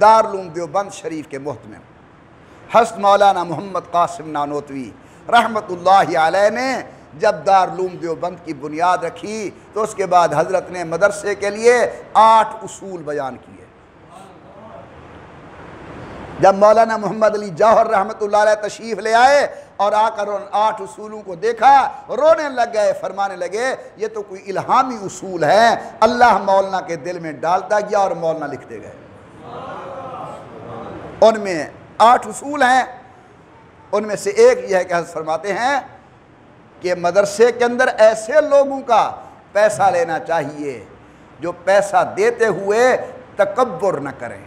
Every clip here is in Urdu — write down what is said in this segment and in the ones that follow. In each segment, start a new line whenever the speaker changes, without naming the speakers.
دارالعلوم دیوبند شریف کے محتمم حضرت مولانا محمد قاسم نانوتوی رحمۃ اللہ علیہ نے جب دارالعلوم دیوبند کی بنیاد رکھی تو اس کے بعد حضرت نے مدرسے کے لیے 8 اصول بیان کیے۔ جب مولانا محمد علی جوہر رحمۃ اللہ علیہ تشریف لے آئے اور آ کر ان 8 اصولوں کو دیکھا، رونے لگ گئے، فرمانے لگے یہ تو کوئی الہامی اصول ہے، اللہ مولانا کے دل میں ڈالتا گیا اور مولانا لکھتے گئے۔ ان میں 8 اصول ہیں، ان میں سے ایک یہ ہے کہ حضرت فرماتے ہیں کہ مدرسے کے اندر ایسے لوگوں کا پیسہ لینا چاہیے جو پیسہ دیتے ہوئے تکبر نہ کریں،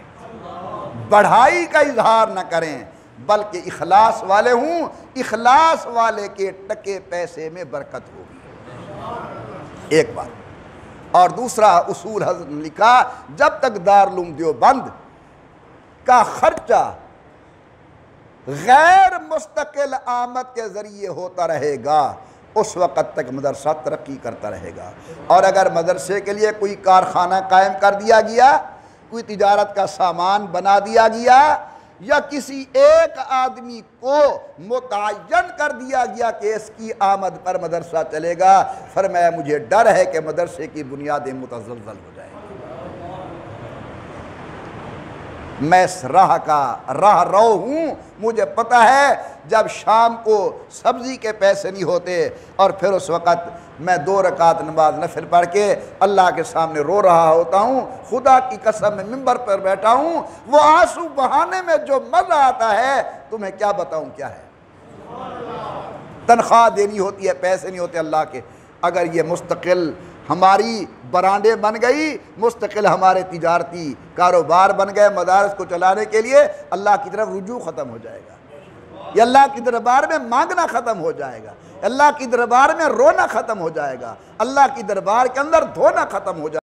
بڑھائی کا اظہار نہ کریں، بلکہ اخلاص والے ہوں، اخلاص والے کے ٹکے پیسے میں برکت ہوگی، ایک بات۔ اور دوسرا اصول حضرت نے لکھا، جب تک دارالعلوم دیوبند کا خرچہ غیر مستقل آمد کے ذریعے ہوتا رہے گا اس وقت تک مدرسہ ترقی کرتا رہے گا۔ اور اگر مدرسے کے لیے کوئی کارخانہ قائم کر دیا گیا، کوئی تجارت کا سامان بنا دیا گیا، یا کسی ایک آدمی کو متعین کر دیا گیا کہ اس کی آمد پر مدرسہ چلے گا، فرمایا مجھے ڈر ہے کہ مدرسے کی بنیادیں متزلزل ہو جائیں۔ میں اس راہ کا راہ رو ہوں، مجھے پتہ ہے جب شام کو سبزی کے پیسے نہیں ہوتے اور پھر اس وقت میں 2 رکعت نماز نفل پڑھ کے اللہ کے سامنے رو رہا ہوتا ہوں، خدا کی قسم میں ممبر پر بیٹھا ہوں، وہ آنسو بہانے میں جو مزہ آتا ہے تمہیں کیا بتاؤں کیا ہے۔ تنخواہ دینی ہوتی ہے، پیسے نہیں ہوتے اللہ کے۔ اگر یہ مستقل ہماری برانڈیں بن گئی، مستقل ہمارے تجارتی کاروبار بن گئے، مدارس کو چلانے کے لیے اللہ کی طرف رجوع ختم ہو جائے گا، یہ اللہ کی دربار میں مانگنا ختم ہو جائے گا، اللہ کی دربار میں رونا ختم ہو جائے گا، اللہ کی دربار کے اندر دھونا ختم ہو جائے گا۔